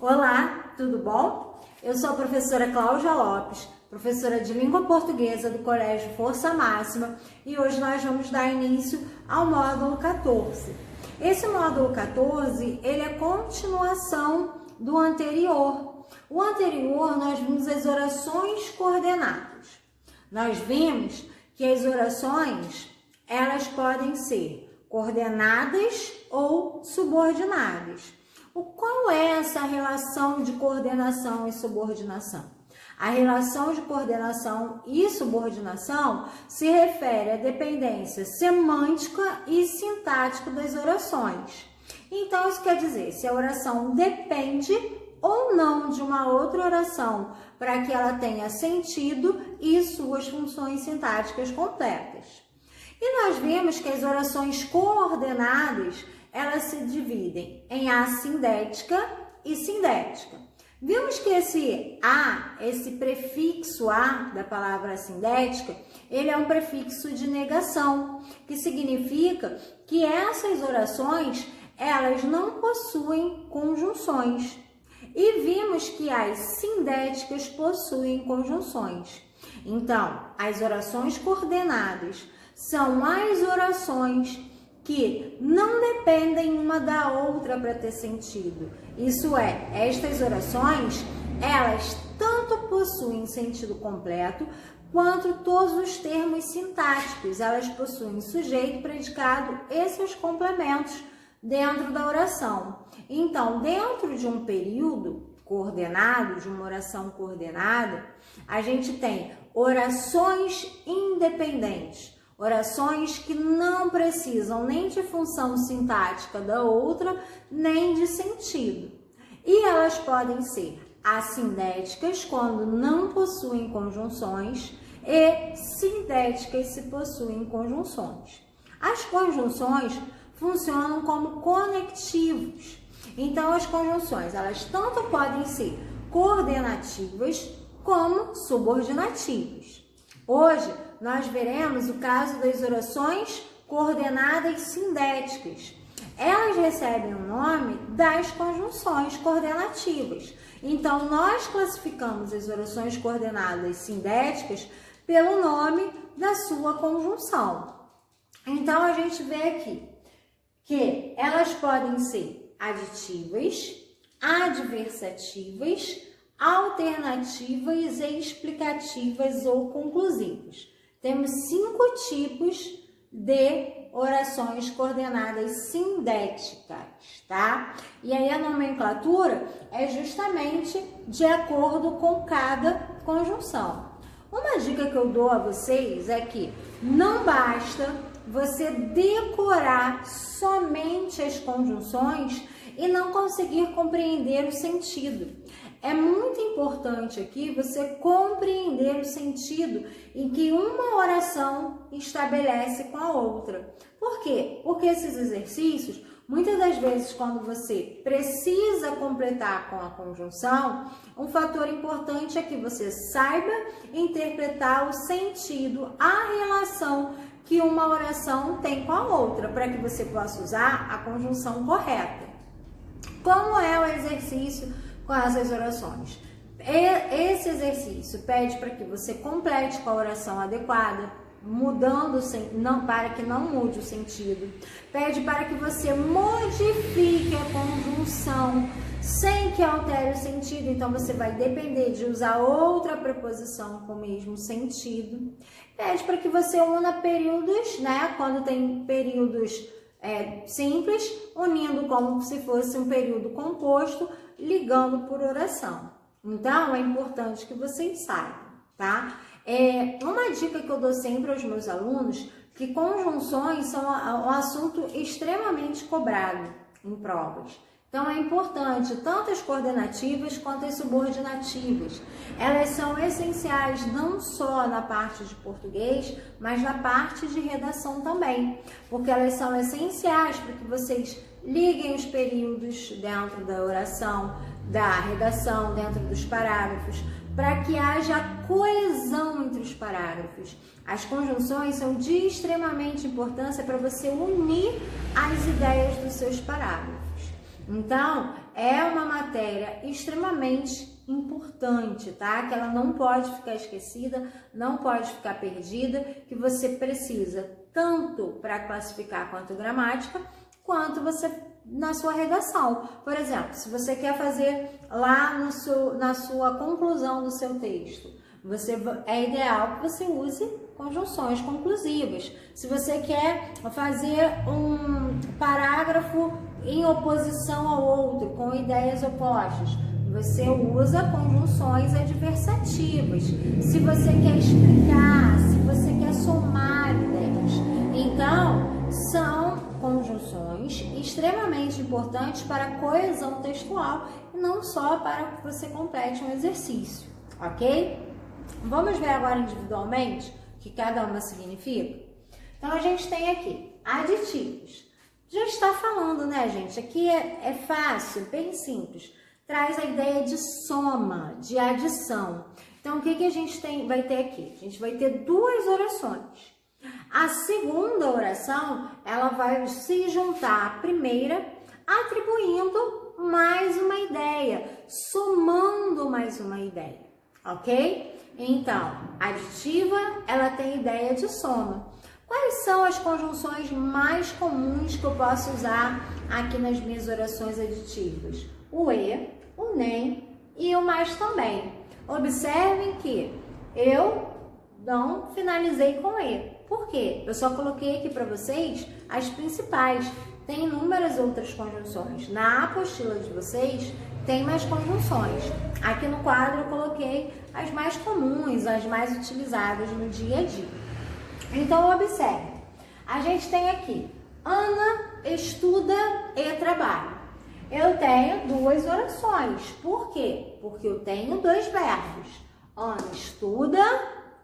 Olá, tudo bom? Eu sou a professora Cláudia Lopes, professora de Língua Portuguesa do Colégio Força Máxima, e hoje nós vamos dar início ao módulo 14. Esse módulo 14, ele é continuação do anterior. O anterior nós vimos as orações coordenadas. Nós vimos que as orações, elas podem ser coordenadas ou subordinadas. Qual é essa relação de coordenação e subordinação? A relação de coordenação e subordinação se refere à dependência semântica e sintática das orações. Então, isso quer dizer se a oração depende ou não de uma outra oração para que ela tenha sentido e suas funções sintáticas completas. E nós vimos que as orações coordenadas, elas se dividem em assindética e sindética. Vimos que esse prefixo A da palavra assindética, ele é um prefixo de negação, que significa que essas orações, elas não possuem conjunções. E vimos que as sindéticas possuem conjunções. Então, as orações coordenadas são as orações que não dependem uma da outra para ter sentido. Isso é, estas orações, elas tanto possuem sentido completo, quanto todos os termos sintáticos. Elas possuem sujeito, predicado e seus complementos dentro da oração. Então, dentro de um período coordenado, de uma oração coordenada, a gente tem orações independentes. Orações que não precisam nem de função sintática da outra, nem de sentido. E elas podem ser assindéticas, quando não possuem conjunções, e sindéticas, se possuem conjunções. As conjunções funcionam como conectivos. Então, as conjunções, elas tanto podem ser coordenativas como subordinativas. Hoje, nós veremos o caso das orações coordenadas sindéticas. Elas recebem o nome das conjunções coordenativas. Então, nós classificamos as orações coordenadas sindéticas pelo nome da sua conjunção. Então, a gente vê aqui que elas podem ser aditivas, adversativas, alternativas e explicativas ou conclusivas. Temos 5 tipos de orações coordenadas sindéticas, tá? E aí a nomenclatura é justamente de acordo com cada conjunção. Uma dica que eu dou a vocês é que não basta você decorar somente as conjunções e não conseguir compreender o sentido. É muito importante aqui você compreender o sentido em que uma oração estabelece com a outra. Por quê? Porque esses exercícios, muitas das vezes, quando você precisa completar com a conjunção, um fator importante é que você saiba interpretar o sentido, a relação que uma oração tem com a outra, para que você possa usar a conjunção correta. Como é o exercício com essas orações? Esse exercício pede para que você complete com a oração adequada, para que não mude o sentido. Pede para que você modifique a conjunção sem que altere o sentido. Então, você vai depender de usar outra preposição com o mesmo sentido. Pede para que você una períodos, né? Quando tem períodos simples, unindo como se fosse um período composto, ligando por oração. Então, é importante que vocês saibam, tá? Uma dica que eu dou sempre aos meus alunos, que conjunções são um assunto extremamente cobrado em provas. Então, é importante tanto as coordenativas quanto as subordinativas. Elas são essenciais não só na parte de português, mas na parte de redação também, porque elas são essenciais para que vocês liguem os períodos dentro da oração, da redação, dentro dos parágrafos, para que haja coesão entre os parágrafos. As conjunções são de extremamente importância para você unir as ideias dos seus parágrafos. Então, é uma matéria extremamente importante, tá? Que ela não pode ficar esquecida, não pode ficar perdida, que você precisa tanto para classificar quanto gramática, quanto você na sua redação. Por exemplo, se você quer fazer lá na sua conclusão do seu texto, é ideal que você use conjunções conclusivas. Se você quer fazer um parágrafo em oposição ao outro, com ideias opostas, você usa conjunções adversativas. Se você quer explicar, se você quer somar ideias. Então, são conjunções extremamente importantes para a coesão textual e não só para que você complete um exercício, ok? Vamos ver agora individualmente o que cada uma significa? Então, a gente tem aqui aditivos. Já está falando, né, gente? Aqui é fácil, bem simples. Traz a ideia de soma, de adição. Então, o que a gente vai ter aqui? A gente vai ter duas orações. A segunda oração, ela vai se juntar à primeira, atribuindo mais uma ideia, somando mais uma ideia, ok? Então, aditiva, ela tem ideia de soma. Quais são as conjunções mais comuns que eu posso usar aqui nas minhas orações aditivas? O e, o nem e o mais também. Observem que eu não finalizei com e. Por quê? Eu só coloquei aqui para vocês as principais. Tem inúmeras outras conjunções. Na apostila de vocês tem mais conjunções. Aqui no quadro eu coloquei as mais comuns, as mais utilizadas no dia a dia. Então, observe. A gente tem aqui, Ana estuda e trabalha. Eu tenho duas orações. Por quê? Porque eu tenho dois verbos. Ana estuda,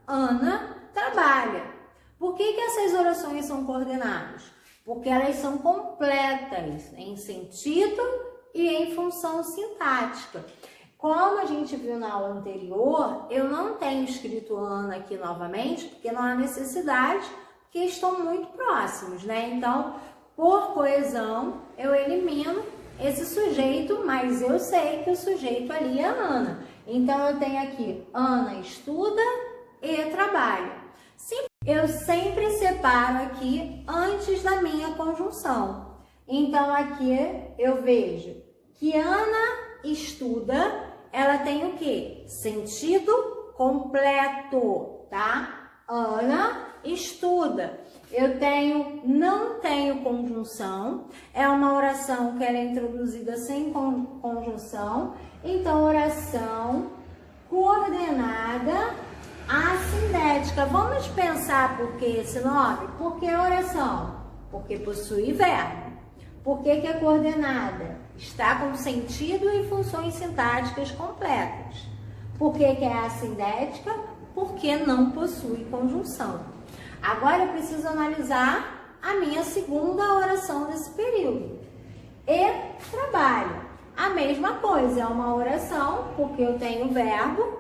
Ana trabalha. Por que essas orações são coordenadas? Porque elas são completas em sentido e em função sintática. Como a gente viu na aula anterior, eu não tenho escrito Ana aqui novamente, porque não há necessidade, porque estão muito próximos, né? Então, por coesão, eu elimino esse sujeito, mas eu sei que o sujeito ali é Ana. Então, eu tenho aqui Ana estuda e trabalha. Eu sempre separo aqui antes da minha conjunção. Então, aqui eu vejo que Ana estuda, ela tem o quê? Sentido completo, tá? Ana estuda. Eu não tenho conjunção, é uma oração que ela é introduzida sem conjunção, então oração coordenada assindética. Vamos pensar por que esse nome? Por que oração? Porque possui verbo. Por que é coordenada? Está com sentido e funções sintáticas completas. Por que é assindética? Porque não possui conjunção. Agora eu preciso analisar a minha segunda oração desse período. E trabalho. A mesma coisa, é uma oração, porque eu tenho verbo.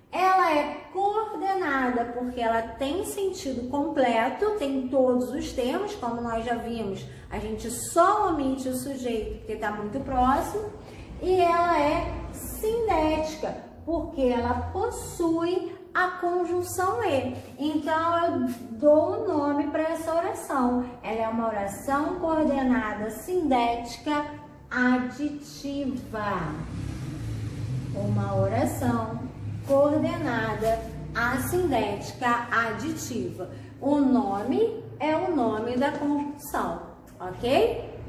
Ela é coordenada porque ela tem sentido completo, tem todos os termos, como nós já vimos, a gente só omite o sujeito porque está muito próximo, e ela é sindética, porque ela possui a conjunção e. Então, eu dou um nome para essa oração. Ela é uma oração coordenada sindética aditiva. Uma oração coordenada assindética aditiva. O nome é o nome da conjunção, ok?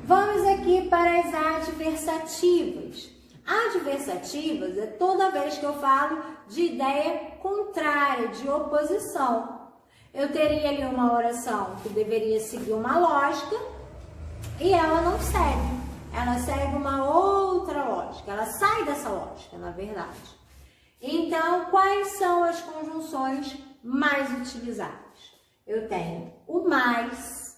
Vamos aqui para as adversativas. Adversativas é toda vez que eu falo de ideia contrária, de oposição. Eu teria ali uma oração que deveria seguir uma lógica e ela não segue. Ela segue uma outra lógica, ela sai dessa lógica, na verdade. Então, quais são as conjunções mais utilizadas? Eu tenho o mais,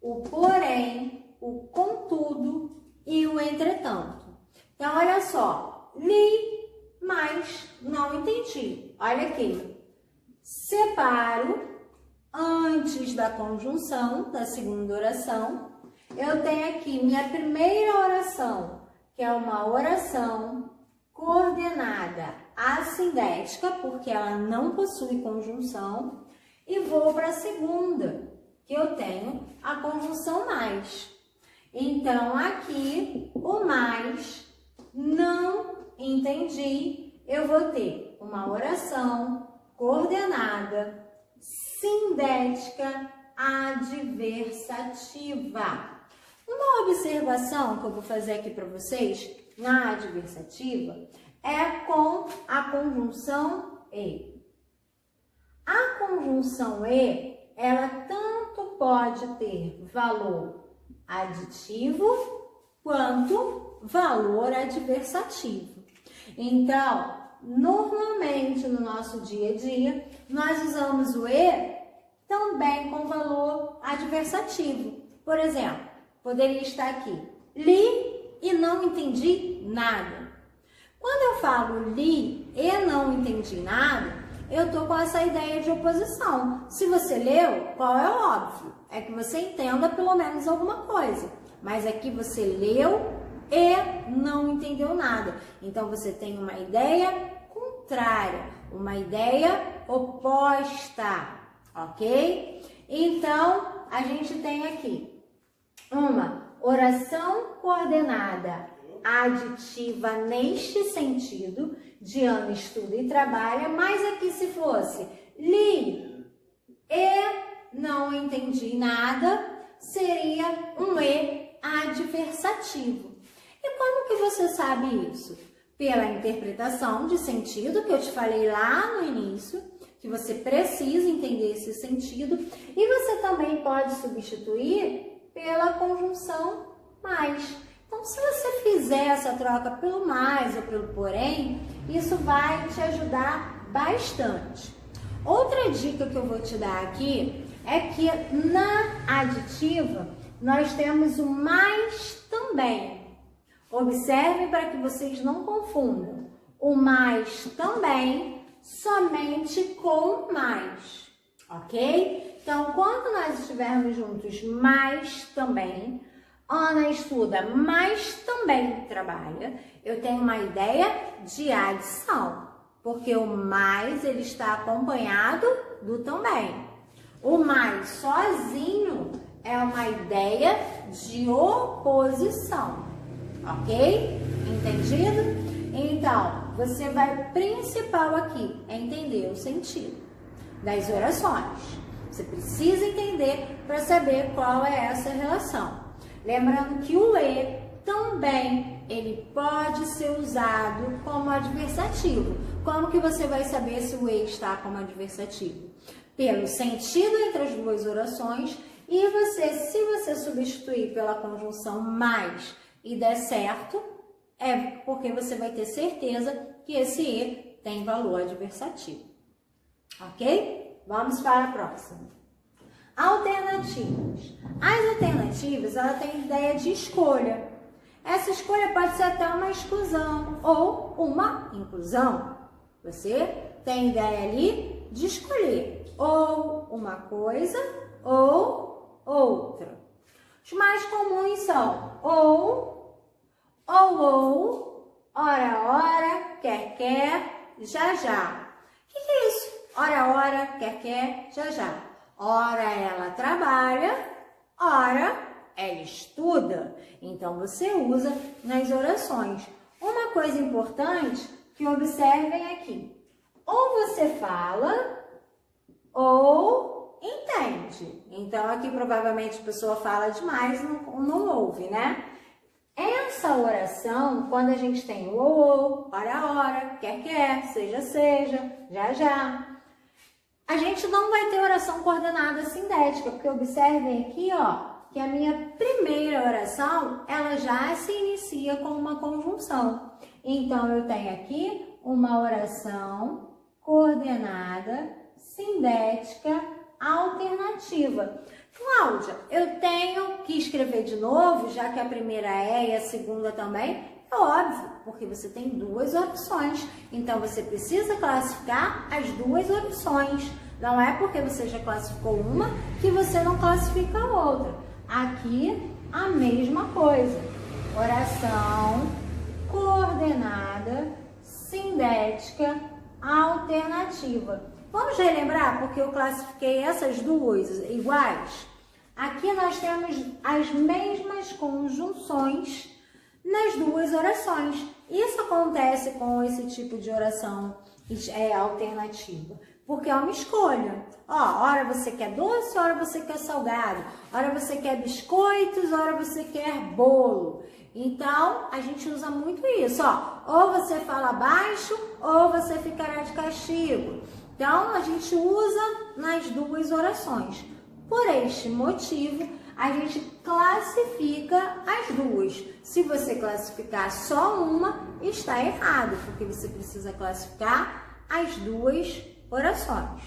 o porém, o contudo e o entretanto. Então, olha só, li, mas não entendi. Olha aqui, separo antes da conjunção, da segunda oração, Eu tenho aqui minha primeira oração, que é uma oração coordenada assindética, porque ela não possui conjunção, e vou para a segunda, que eu tenho a conjunção mais. Então, aqui, o mais, não entendi, eu vou ter uma oração coordenada, sindética, adversativa. Uma observação que eu vou fazer aqui para vocês na adversativa é com a conjunção e. A conjunção e, ela tanto pode ter valor aditivo quanto valor adversativo. Então, normalmente no nosso dia a dia, nós usamos o e também com valor adversativo. Por exemplo, poderia estar aqui, li e não entendi nada. Quando eu falo li e não entendi nada, eu estou com essa ideia de oposição. Se você leu, qual é o óbvio? É que você entenda pelo menos alguma coisa. Mas aqui você leu e não entendeu nada. Então, você tem uma ideia contrária, uma ideia oposta, ok? Então, a gente tem aqui uma oração coordenada aditiva neste sentido, Diana estuda e trabalha, mas aqui se fosse li e não entendi nada, seria um e adversativo. E como que você sabe isso? Pela interpretação de sentido, que eu te falei lá no início, que você precisa entender esse sentido, e você também pode substituir pela conjunção mais. Então, se você fizer essa troca pelo mais ou pelo porém, isso vai te ajudar bastante. Outra dica que eu vou te dar aqui é que na aditiva nós temos o mais também. Observe para que vocês não confundam. O mais também somente com mais, ok? Então, quando nós estivermos juntos, mais também, Ana estuda, mas também trabalha, eu tenho uma ideia de adição, porque o mais ele está acompanhado do também. O mais sozinho é uma ideia de oposição, ok? Entendido? Então, você vai principal aqui é entender o sentido das orações. Você precisa entender para saber qual é essa relação. Lembrando que o e também ele pode ser usado como adversativo. Como que você vai saber se o e está como adversativo? Pelo sentido entre as duas orações e se você substituir pela conjunção mais e der certo, é porque você vai ter certeza que esse e tem valor adversativo. Ok? Vamos para a próxima. Alternativas. As alternativas, ela tem ideia de escolha. Essa escolha pode ser até uma exclusão ou uma inclusão. Você tem ideia ali de escolher ou uma coisa ou outra. Os mais comuns são ou, ora, quer, já. O que é isso? Ora, quer, já. Ora ela trabalha, ora ela estuda. Então, você usa nas orações. Uma coisa importante que observem aqui. Ou você fala, ou entende. Então, aqui provavelmente a pessoa fala demais e não ouve, né? Essa oração, quando a gente tem o ou, ora, quer, seja, já. A gente não vai ter oração coordenada sindética, porque observem aqui, ó, que a minha primeira oração, ela já se inicia com uma conjunção. Então, eu tenho aqui uma oração coordenada, sindética, alternativa. Cláudia, eu tenho que escrever de novo, já que a primeira é e a segunda também? É óbvio, porque você tem duas opções. Então, você precisa classificar as duas opções. Não é porque você já classificou uma que você não classifica a outra. Aqui, a mesma coisa. Oração coordenada, sindética, alternativa. Vamos relembrar porque eu classifiquei essas duas iguais? Aqui nós temos as mesmas conjunções nas duas orações. Isso acontece com esse tipo de oração alternativa, porque é uma escolha. Ó, ora você quer doce, ora você quer salgado, ora você quer biscoitos, ora você quer bolo. Então, a gente usa muito isso, ó. Ou você fala baixo, ou você ficará de castigo. Então, a gente usa nas duas orações. Por este motivo, a gente classifica as duas. Se você classificar só uma, está errado, porque você precisa classificar as duas orações.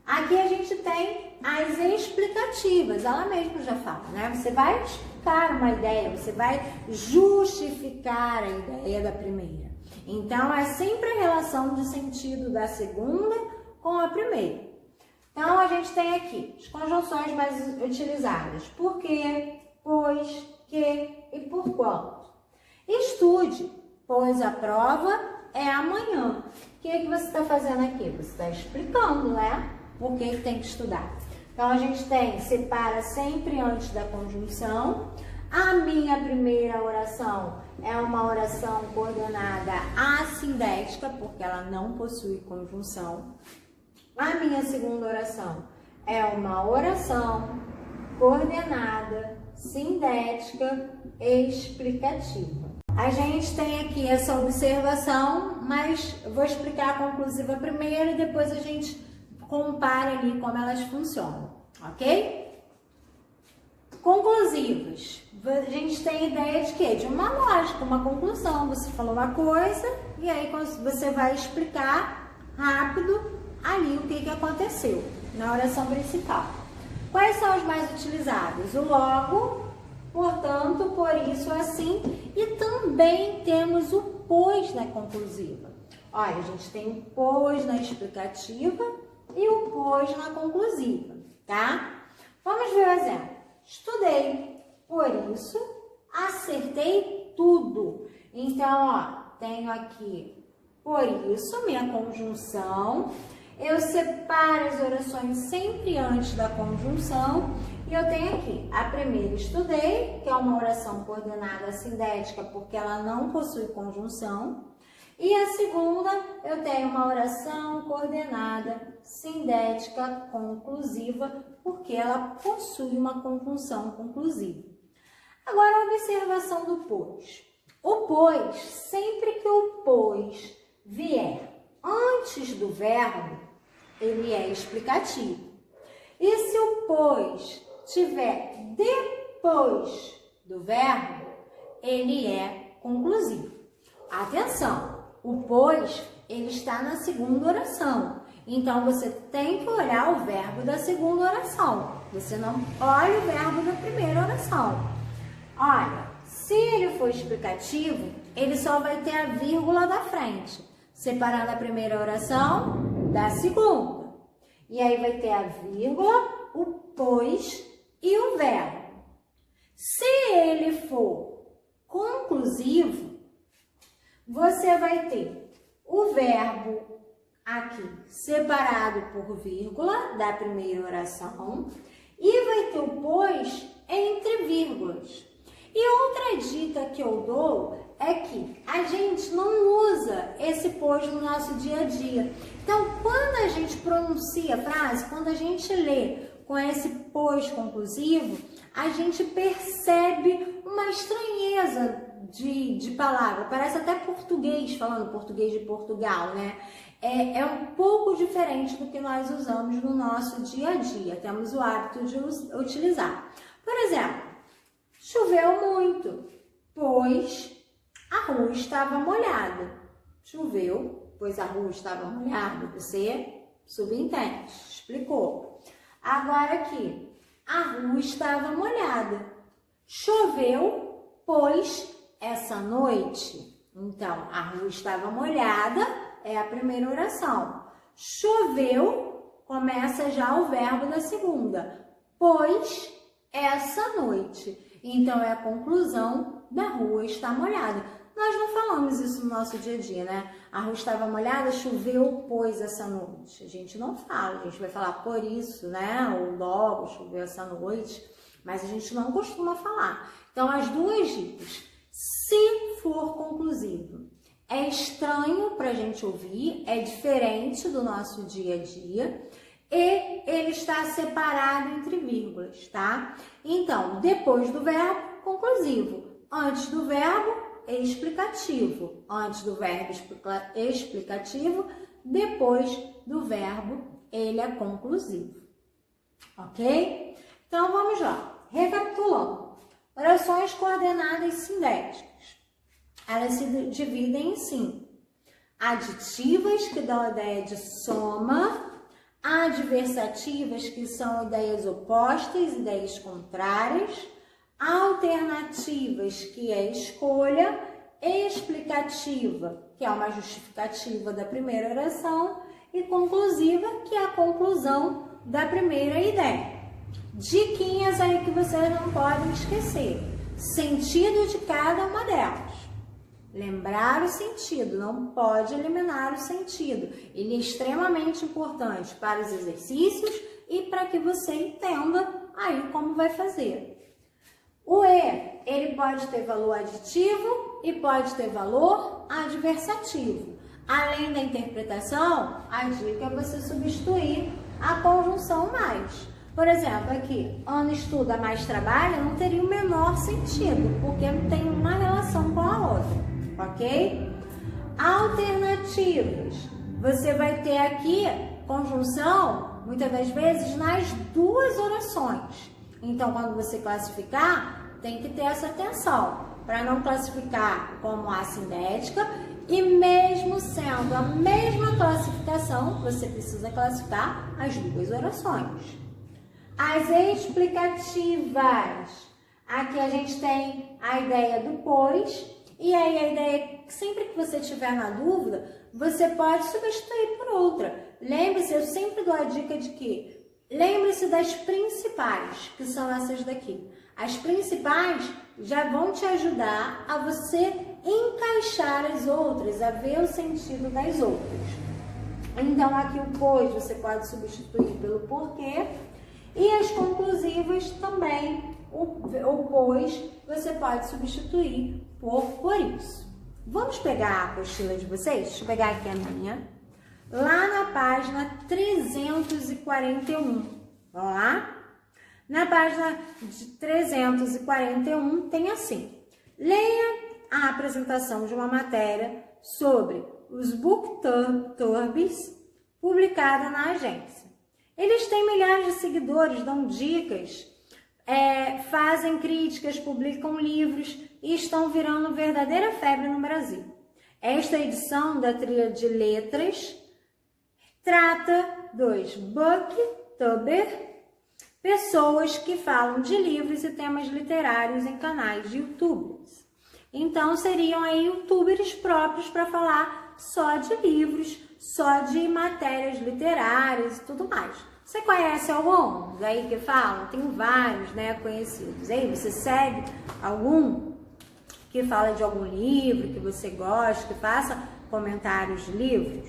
Aqui a gente tem as explicativas, ela mesma já fala, né? Você vai explicar uma ideia, você vai justificar a ideia da primeira. Então, é sempre a relação de sentido da segunda com a primeira. Então, a gente tem aqui as conjunções mais utilizadas. Por quê, pois, que e por quanto. Estude, pois a prova é amanhã. O que você está fazendo aqui? Você está explicando, né? Por que tem que estudar. Então, a gente tem, separa sempre antes da conjunção. A minha primeira oração é uma oração coordenada assindética, porque ela não possui conjunção. A minha segunda oração é uma oração coordenada, sindética e explicativa. A gente tem aqui essa observação, mas eu vou explicar a conclusiva primeiro e depois a gente compara ali como elas funcionam, ok? Conclusivas. A gente tem ideia de quê? De uma lógica, uma conclusão. Você falou uma coisa e aí você vai explicar rápido ali o que aconteceu na oração principal. Quais são as mais utilizadas? O logo, portanto, por isso, assim, e também temos o pois na conclusiva. Olha, a gente tem o pois na explicativa e o pois na conclusiva, tá? Vamos ver o exemplo. Estudei, por isso, acertei tudo. Então, ó, tenho aqui, por isso, minha conjunção. Eu separo as orações sempre antes da conjunção e eu tenho aqui a primeira, estudei, que é uma oração coordenada sindética porque ela não possui conjunção. E a segunda, eu tenho uma oração coordenada sindética conclusiva porque ela possui uma conjunção conclusiva. Agora, a observação do pois. O pois, sempre que o pois vier antes do verbo, ele é explicativo. E se o pois tiver depois do verbo, ele é conclusivo. Atenção, o pois, ele está na segunda oração. Então, você tem que olhar o verbo da segunda oração. Você não olha o verbo da primeira oração. Olha, se ele for explicativo, ele só vai ter a vírgula da frente, separando a primeira oração da segunda. E aí vai ter a vírgula, o pois e o verbo. Se ele for conclusivo, você vai ter o verbo aqui separado por vírgula da primeira oração e vai ter o pois entre vírgulas. E outra dica que eu dou é que a gente não usa esse pois no nosso dia a dia. Então, quando a gente pronuncia a frase, quando a gente lê com esse pois conclusivo, a gente percebe uma estranheza de palavra. Parece até português, falando português de Portugal, né? É um pouco diferente do que nós usamos no nosso dia a dia. Temos o hábito de utilizar. Por exemplo, choveu muito, pois a rua estava molhada. Choveu, pois a rua estava molhada. Você subentende, explicou. Agora aqui, a rua estava molhada. Choveu, pois essa noite. Então, a rua estava molhada é a primeira oração. Choveu, começa já o verbo da segunda. Pois essa noite. Então, é a conclusão da rua está molhada. Nós não falamos isso no nosso dia a dia, né? A rua estava molhada, choveu, pois, essa noite. A gente não fala, a gente vai falar por isso, né? Ou logo, choveu essa noite. Mas a gente não costuma falar. Então, as duas dicas. Se for conclusivo, é estranho para a gente ouvir, é diferente do nosso dia a dia e ele está separado entre vírgulas, tá? Então, depois do verbo, conclusivo. Antes do verbo, explicativo. Antes do verbo explicativo, depois do verbo, ele é conclusivo. Ok? Então, vamos lá. Recapitulando. Orações coordenadas sindéticas. Elas se dividem em 5. Aditivas, que dão a ideia de soma. Adversativas, que são ideias opostas, ideias contrárias. Alternativas, que é escolha. Explicativa, que é uma justificativa da primeira oração. E conclusiva, que é a conclusão da primeira ideia. Diquinhas aí que vocês não podem esquecer. Sentido de cada uma delas. Lembrar o sentido, não pode eliminar o sentido. Ele é extremamente importante para os exercícios e para que você entenda aí como vai fazer. O E, ele pode ter valor aditivo e pode ter valor adversativo. Além da interpretação, a dica é você substituir a conjunção mais. Por exemplo, aqui, Ana estuda mais trabalha, não teria o menor sentido, porque não tem uma relação com a outra, ok? Alternativas. Você vai ter aqui conjunção, muitas das vezes, nas duas orações. Então, quando você classificar, tem que ter essa atenção, para não classificar como assindética, e mesmo sendo a mesma classificação, você precisa classificar as duas orações. As explicativas. Aqui a gente tem a ideia do pois, e aí a ideia que sempre que você tiver na dúvida, você pode substituir por outra. Lembre-se, eu sempre dou a dica de que lembre-se das principais, que são essas daqui. As principais já vão te ajudar a você encaixar as outras, a ver o sentido das outras. Então, aqui o pois você pode substituir pelo porquê. E as conclusivas também, o pois, você pode substituir por isso. Vamos pegar a apostila de vocês? Deixa eu pegar aqui a minha. Lá na página 341. Vamos lá? Na página de 341 tem assim. Leia a apresentação de uma matéria sobre os booktubers publicada na agência. Eles têm milhares de seguidores, dão dicas, fazem críticas, publicam livros e estão virando verdadeira febre no Brasil. Esta edição da trilha de letras trata dos booktubers, pessoas que falam de livros e temas literários em canais de youtubers. Então, seriam aí youtubers próprios para falar só de livros, só de matérias literárias e tudo mais. Você conhece alguns aí que falam? Tem vários, né, conhecidos. Aí você segue algum que fala de algum livro que você gosta, que faça comentários de livros?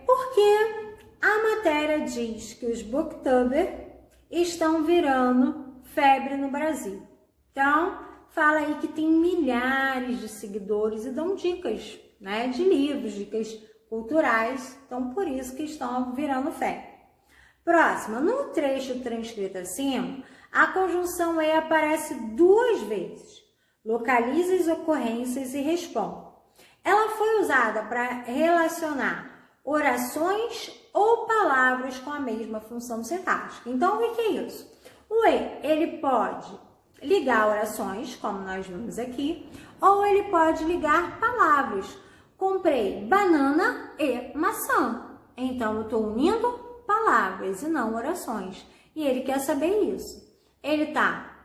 Porque a matéria diz que os booktubers estão virando febre no Brasil. Então, fala aí que tem milhares de seguidores e dão dicas, né, de livros, dicas culturais, então por isso que estão virando febre. Próxima, no trecho transcrito acima, a conjunção E aparece 2 vezes. Localize as ocorrências e responda. Ela foi usada para relacionar orações ou palavras com a mesma função sintática. Então, o que é isso? O E, ele pode ligar orações, como nós vimos aqui, ou ele pode ligar palavras. Comprei banana e maçã. Então, eu estou unindo palavras e não orações. E ele quer saber isso. Ele está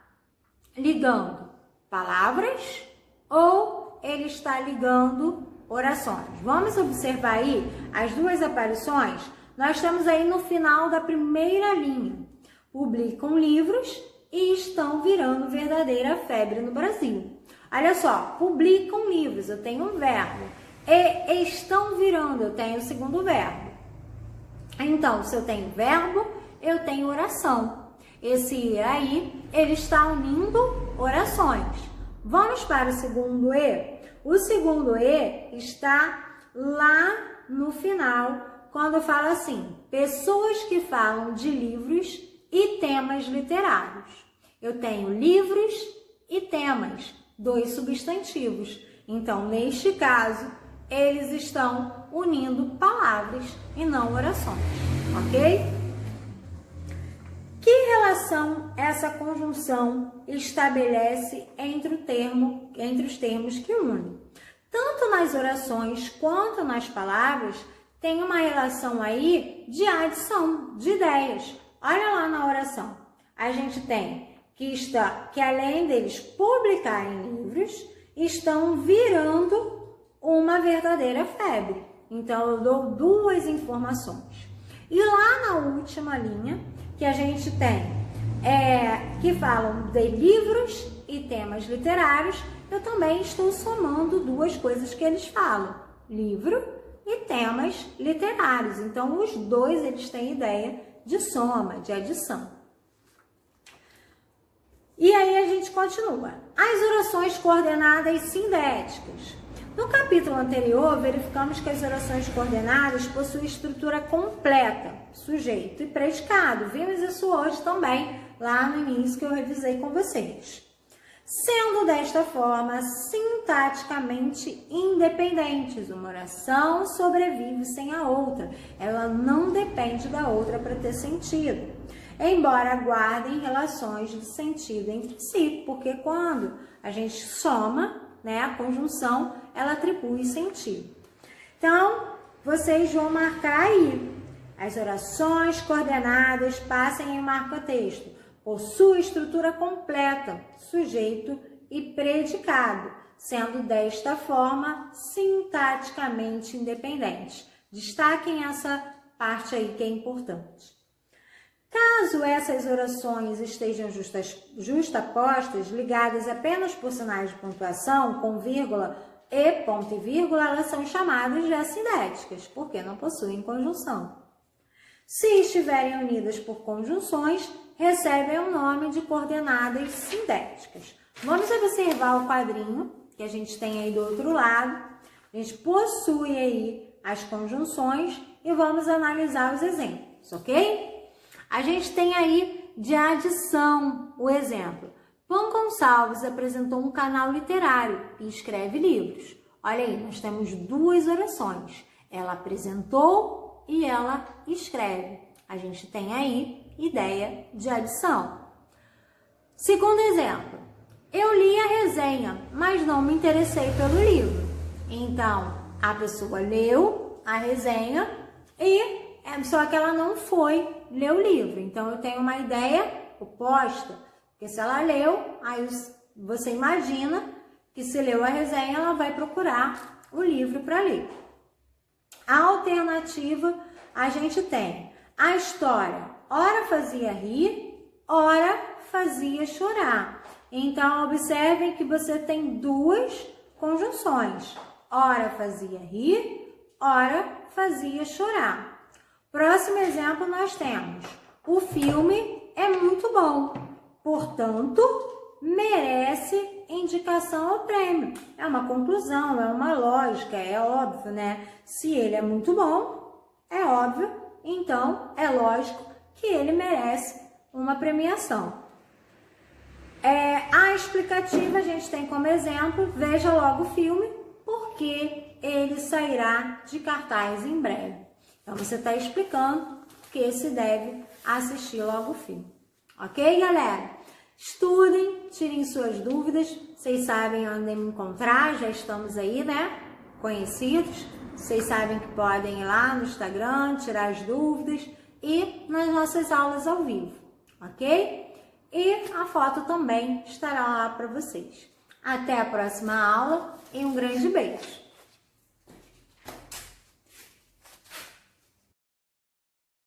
ligando palavras ou ele está ligando orações? Vamos observar aí as duas aparições. Nós estamos aí no final da primeira linha. publicam livros e estão virando verdadeira febre no Brasil. Olha só, publicam livros, eu tenho um verbo. E estão virando, eu tenho o segundo verbo. Então, se eu tenho verbo, eu tenho oração. Esse ir aí, ele está unindo orações. Vamos para o segundo E? O segundo E está lá no final, quando fala assim, pessoas que falam de livros e temas literários. Eu tenho livros e temas, 2 substantivos. Então, neste caso, eles estão unindo palavras e não orações, ok? Que relação essa conjunção estabelece entre os termos que unem? Tanto nas orações quanto nas palavras, tem uma relação aí de adição de ideias. Olha lá na oração. A gente tem que além deles publicarem livros, estão virando uma verdadeira febre. Então, eu dou 2 informações. E lá na última linha, que a gente tem, que falam de livros e temas literários, eu também estou somando 2 coisas que eles falam, livro e temas literários. Então, os 2, eles têm ideia de soma, de adição. E aí a gente continua. As orações coordenadas sindéticas. No capítulo anterior, verificamos que as orações coordenadas possuem estrutura completa, sujeito e predicado. Vimos isso hoje também, lá no início que eu revisei com vocês. Sendo desta forma sintaticamente independentes, uma oração sobrevive sem a outra. Ela não depende da outra para ter sentido, embora guardem relações de sentido entre si, porque quando a gente soma, a conjunção, ela atribui sentido. Então, vocês vão marcar aí. As orações coordenadas passem em marca-texto. Possui estrutura completa, sujeito e predicado, sendo desta forma sintaticamente independentes. Destaquem essa parte aí que é importante. Caso essas orações estejam justapostas, ligadas apenas por sinais de pontuação, com vírgula e ponto e vírgula, elas são chamadas de assindéticas, porque não possuem conjunção. Se estiverem unidas por conjunções, recebem o nome de coordenadas sindéticas. Vamos observar o quadrinho que a gente tem aí do outro lado. A gente possui aí as conjunções e vamos analisar os exemplos, ok? A gente tem aí de adição o exemplo. Pão Gonçalves apresentou um canal literário e escreve livros. Olha aí, nós temos 2 orações. Ela apresentou e ela escreve. A gente tem aí ideia de adição. Segundo exemplo. Eu li a resenha, mas não me interessei pelo livro. Então, a pessoa leu a resenha e só que ela não foi ler o livro. Então, eu tenho uma ideia oposta. Porque se ela leu, aí você imagina que se leu a resenha, ela vai procurar o livro para ler. A alternativa, a gente tem a história. Ora fazia rir, ora fazia chorar. Então, observem que você tem 2 conjunções. Ora fazia rir, ora fazia chorar. Próximo exemplo, nós temos: o filme é muito bom, portanto, merece indicação ao prêmio. É uma conclusão, é uma lógica, é óbvio, né? Se ele é muito bom, é óbvio, então é lógico que ele merece uma premiação. A explicativa a gente tem como exemplo: veja logo o filme, porque ele sairá de cartaz em breve. Então, você está explicando que se deve assistir logo o filme. Ok, galera? Estudem, tirem suas dúvidas. Vocês sabem onde me encontrar, já estamos aí, né? Conhecidos. Vocês sabem que podem ir lá no Instagram, tirar as dúvidas e nas nossas aulas ao vivo, ok? E a foto também estará lá para vocês. Até a próxima aula e um grande beijo!